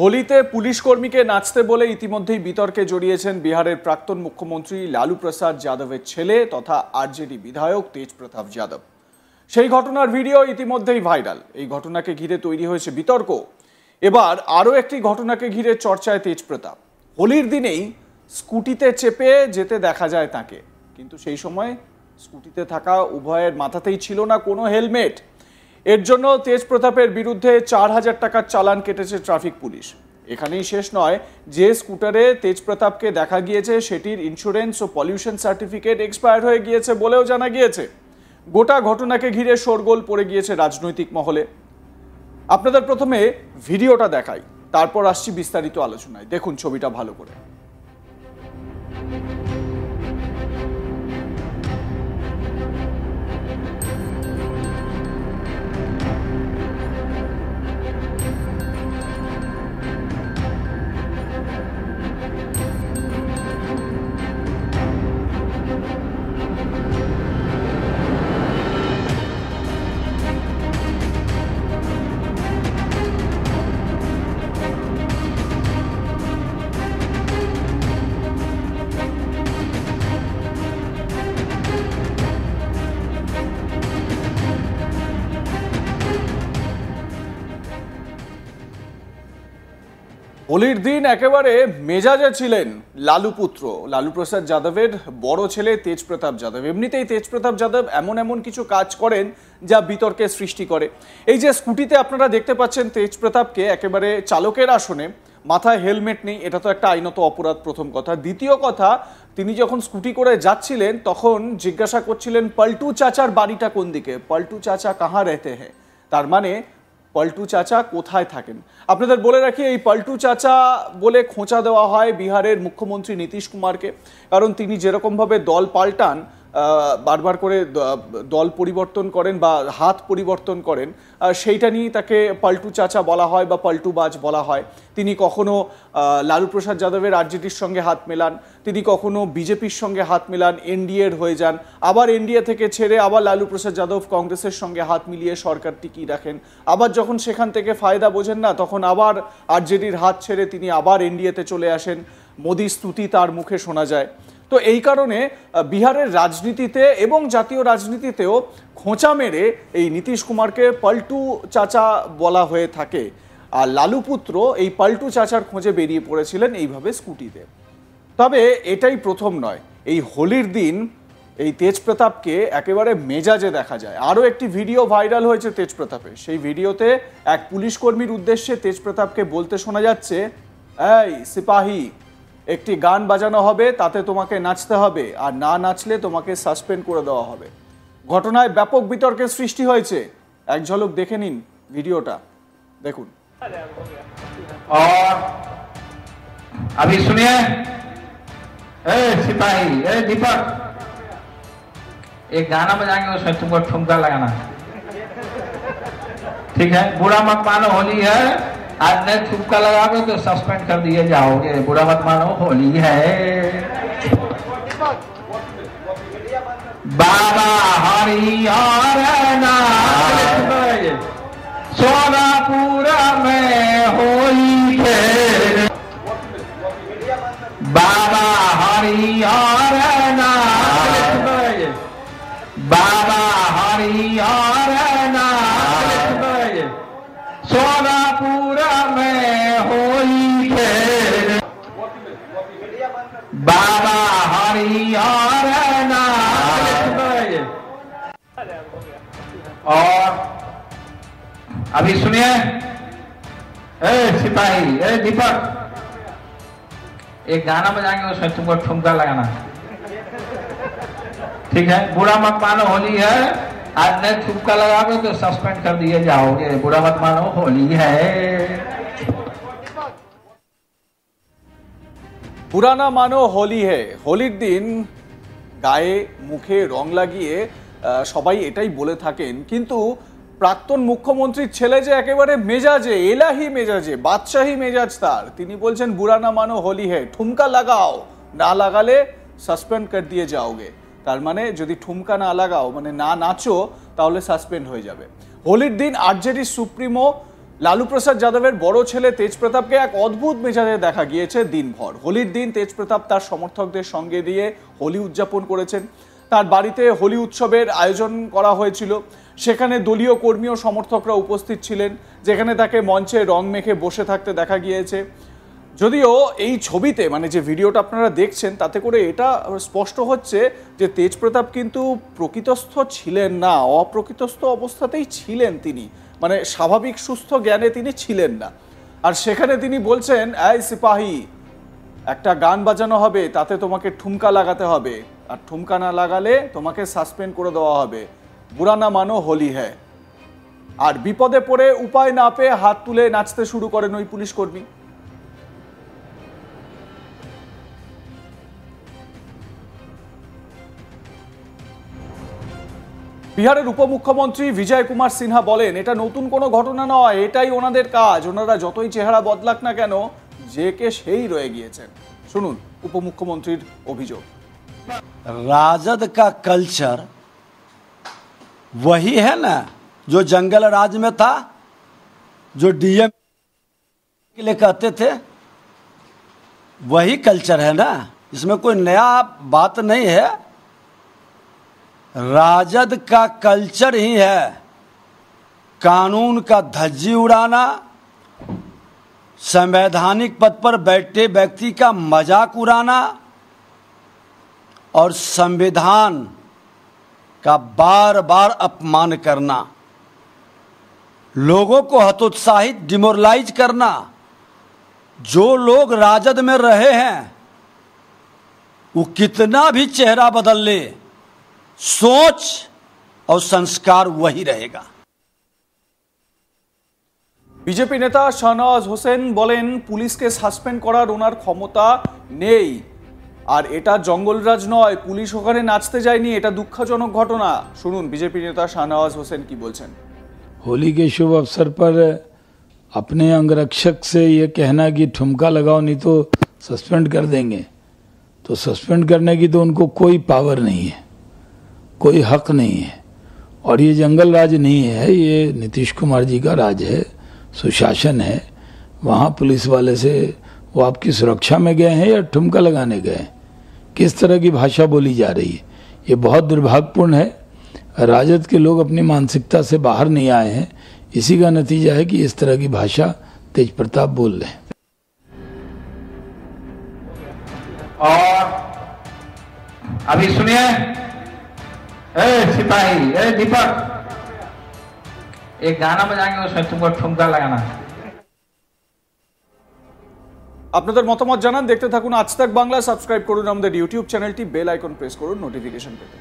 হোলিতে পুলিশ কর্মীকে নাচতে বলে ইতিমধ্যেই বিতর্কে জড়িয়েছেন বিহারের প্রাক্তন মুখ্যমন্ত্রী লালু প্রসাদ যাদবের ছেলে তথা আরজেডি বিধায়ক তেজ প্রতাপ যাদব। সেই ঘটনার ভিডিও ইতিমধ্যেই ভাইরাল। এই ঘটনাকে ঘিরে তৈরি হয়েছে বিতর্ক। এবার আরও একটি ঘটনাকে ঘিরে চর্চায় তেজ প্রতাপ। হোলির দিনেই স্কুটিতে চেপে যেতে দেখা যায় তাকে, কিন্তু সেই সময় স্কুটিতে থাকা উভয়ের মাথাতেই ছিল না কোনো হেলমেট। এর জন্য তেজ প্রতাপের বিরুদ্ধে 4,000 টাকার চালান কেটেছে ট্রাফিক পুলিশ। এখানেই শেষ নয়, যে স্কুটারে তেজ প্রতাপকে দেখা গিয়েছে সেটির ইন্স্যুরেন্স ও পলিউশন সার্টিফিকেট এক্সপায়ার হয়ে গিয়েছে বলেও জানা গিয়েছে। গোটা ঘটনাকে ঘিরে শোরগোল পড়ে গিয়েছে রাজনৈতিক মহলে। আপনাদের প্রথমে ভিডিওটা দেখাই, তারপর আসছি বিস্তারিত আলোচনায়। দেখুন ছবিটা ভালো করে। হোলির দিন একেবারে মেজাজে ছিলেন লালু পুত্র লালু প্রসাদ যাদবের বড় ছেলে তেজ প্রতাপ যাদব। এমনিতেই তেজ প্রতাপ যাদব এমন কিছু কাজ করেন যা বিতর্কের সৃষ্টি করে। এই যে স্কুটিতে আপনারা দেখতে পাচ্ছেন তেজ প্রতাপকে একেবারে চালকের আসনে, মাথায় হেলমেট নেই, এটা তো একটা আইনত অপরাধ প্রথম কথা। দ্বিতীয় কথা, তিনি যখন স্কুটি করে যাচ্ছিলেন তখন জিজ্ঞাসা করছিলেন পল্টু চাচার বাড়িটা কোন দিকে, পল্টু চাচা কাহা রেতে হ্যাঁ। তার মানে পল্টু চাচা কোথায় থাকেন। আপনাদের বলে রাখি, এই পল্টু চাচা বলে খোঁচা দেওয়া হয় বিহারের মুখ্যমন্ত্রী নীতিশ কুমারকে, কারণ তিনি যেরকমভাবে দল পাল্টান, বারবার করে দল পরিবর্তন করেন বা হাত পরিবর্তন করেন, সেইটা নিয়েই তাকে পল্টু চাচা বলা হয় বা পল্টুবাজ বলা হয়। তিনি কখনো লালু প্রসাদ যাদবের আরজেডির সঙ্গে হাত মেলান, তিনি কখনো বিজেপির সঙ্গে হাত মেলান, এনডিএর হয়ে যান, আবার এনডিএ থেকে ছেড়ে আবার লালু প্রসাদ যাদব কংগ্রেসের সঙ্গে হাত মিলিয়ে সরকার টিকিয়ে রাখেন। আবার যখন সেখান থেকে ফায়দা বোঝেন না, তখন আবার আরজেডির হাত ছেড়ে তিনি আবার এনডিএতে চলে আসেন। মোদির স্তুতি তার মুখে শোনা যায়। তো এই কারণে বিহারের রাজনীতিতে এবং জাতীয় রাজনীতিতেও খোঁচা মেরে এই নীতিশ কুমারকে পল্টু চাচা বলা হয়ে থাকে। আর লালু পুত্র এই পল্টু চাচার খোঁজে বেরিয়ে পড়েছিলেন এইভাবে স্কুটিতে। তবে এটাই প্রথম নয়, এই হোলির দিন এই তেজ প্রতাপকে একেবারে মেজাজে দেখা যায়। আরও একটি ভিডিও ভাইরাল হয়েছে তেজ প্রতাপের। সেই ভিডিওতে এক পুলিশ কর্মীর উদ্দেশ্যে তেজ প্রতাপকে বলতে শোনা যাচ্ছে, এই সিপাহী, একটি গান বাজানো হবে, তাতে তোমাকে নাচতে হবে, আর না নাচলে তোমাকে সাসপেন্ড করে দেওয়া হবে। ঘটনায় ব্যাপক বিতর্কের সৃষ্টি হয়েছে। এক ঝলক দেখে নিন ভিডিওটা, দেখুন। और अभी सुनिए, ए सिपाही, ए दीपक, एक गाना बजाएंगे, उसमें तुमको ठुमका लगाना, ठीक है? बुरा मत मानो, होली है, आज नहीं ठुमका लगाओगे तो सस्पेंड कर दिए जाओगे। बुरा मत मानो, होली है। बाबा हरिहर नाथ सोनापुरा में होली खेल, बाबा हरिहर नाथ, बाबा हरिहर नाथ सोनापुरा में होली खेल, बाबा हरिहर नाथ। और अभी सुनिए, ए सिपाही, ए दीपक, एक गाना बजाएंगे, उसमें तुमको ठुमका लगाना, ठीक है? बुरा मत मानो, होली है, आज नहीं ठुमका लगाओगे तो सस्पेंड कर दिए जाओगे। बुरा मत मानो, होली है। পুরানা মানো হোলি হে। হোলির দিন গায়ে মুখে রং লাগিয়ে সবাই এটাই বলে থাকেন, কিন্তু প্রাক্তন মুখ্যমন্ত্রীর ছেলে যে একেবারে মেজাজে, এলাহি মেজাজে, বাদশাহী মেজাজ তার, তিনি বলছেন বুরানা মানো হোলি হে, ঠুমকা লাগাও, না লাগালে সাসপেন্ড কর দিয়ে যাওগে। তার মানে যদি ঠুমকা না লাগাও, মানে না নাচো, তাহলে সাসপেন্ড হয়ে যাবে। হোলির দিন আরজেডি সুপ্রিমো লালু প্রসাদ যাদবের বড় ছেলে তেজপ্রতাপকে এক অদ্ভুত মেজাজে দেখা গিয়েছে দিনভর। হোলির দিন তেজপ্রতাপ তার সমর্থকদের সঙ্গে দিয়ে হোলি উদযাপন করেছেন। তার বাড়িতে হোলি উৎসবের আয়োজন করা হয়েছিল, সেখানে দলীয় কর্মী ও সমর্থকরা উপস্থিত ছিলেন, যেখানে তাকে মঞ্চে রং মেখে বসে থাকতে দেখা গিয়েছে। যদিও এই ছবিতে মানে যে ভিডিওটা আপনারা দেখছেন তাতে করে এটা স্পষ্ট হচ্ছে যে তেজপ্রতাপ কিন্তু প্রকৃতস্থ ছিলেন না, অপ্রকৃতস্থ অবস্থাতেই ছিলেন তিনি, মানে স্বাভাবিক সুস্থ জ্ঞানে তিনি ছিলেন না। আর সেখানে তিনি বলছেন, এই সিপাহী, একটা গান বাজানো হবে, তাতে তোমাকে ঠুমকা লাগাতে হবে, আর ঠুমকা না লাগালে তোমাকে সাসপেন্ড করে দেওয়া হবে, বুরা না মানো হোলি হ্যায়। আর বিপদে পড়ে উপায় না পেয়ে হাত তুলে নাচতে শুরু করেন ওই পুলিশ কর্মী। বিহারের উপমুখ্যমন্ত্রী বিজয় কুমার সিনহা বলেন, এটা নতুন কোনো ঘটনা নয়, এটাই ওনাদের কাজ। ওনারা যতই চেহারা বদলাক না কেন, যে কে সেই রয়ে গিয়েছেন। শুনুন উপমুখ্যমন্ত্রীর অভিযোগ। राजद का कल्चर वही है ना जो जंगल राज में था, जो डीएम के लिए कहते थे, वही कल्चर है ना, इसमें कोई नया बात नहीं है। राजद का कल्चर ही है कानून का धज्जी उड़ाना, संवैधानिक पद पर बैठे व्यक्ति का मजाक उड़ाना और संविधान का बार बार अपमान करना, लोगों को हतोत्साहित डिमोरलाइज करना। जो लोग राजद में रहे हैं वो कितना भी चेहरा बदल ले, सोच और संस्कार वही रहेगा। বিজেপি নেতা শাহনওয়াজ হোসেন বলেন, পুলিশকে সাসপেন্ড করার ওনার ক্ষমতা নেই, আর এটা জঙ্গলরাজ নয়, পুলিশ ওখানে নাচতে যায়নি, এটা দুঃখজনক ঘটনা। শুনুন বিজেপি নেতা শাহনওয়াজ হোসেন কি বলছেন। होली के शुभ अवसर पर अपने अंगरक्षक से ये कहना कि ठुमका लगाओ नहीं तो सस्पेंड कर देंगे, तो सस्पेंड करने की तो उनको कोई पावर नहीं है, कोई हक नहीं है। और ये जंगल राज नहीं है, ये नीतीश कुमार जी का राज है, सुशासन है। वहाँ पुलिस वाले से वो आपकी सुरक्षा में गए हैं या ठुमका लगाने गए हैं? किस तरह की भाषा बोली जा रही है, ये बहुत दुर्भाग्यपूर्ण है। राजद के लोग अपनी मानसिकता से बाहर नहीं आए हैं, इसी का नतीजा है कि इस तरह की भाषा तेज प्रताप बोल रहे हैं। और अभी सुनिए, ए सिपाही, ए दीपक, एक गाना बजाएंगे, उसमें तुमको ठुमका लगाना है। আপনাদের মতামত জানান, দেখতে থাকুন আজ তাক বাংলা। সাবস্ক্রাইব করুন আমাদের ইউটিউব চ্যানেলটি, বেল আইকন প্রেস করুন নোটিফিকেশন পেতে।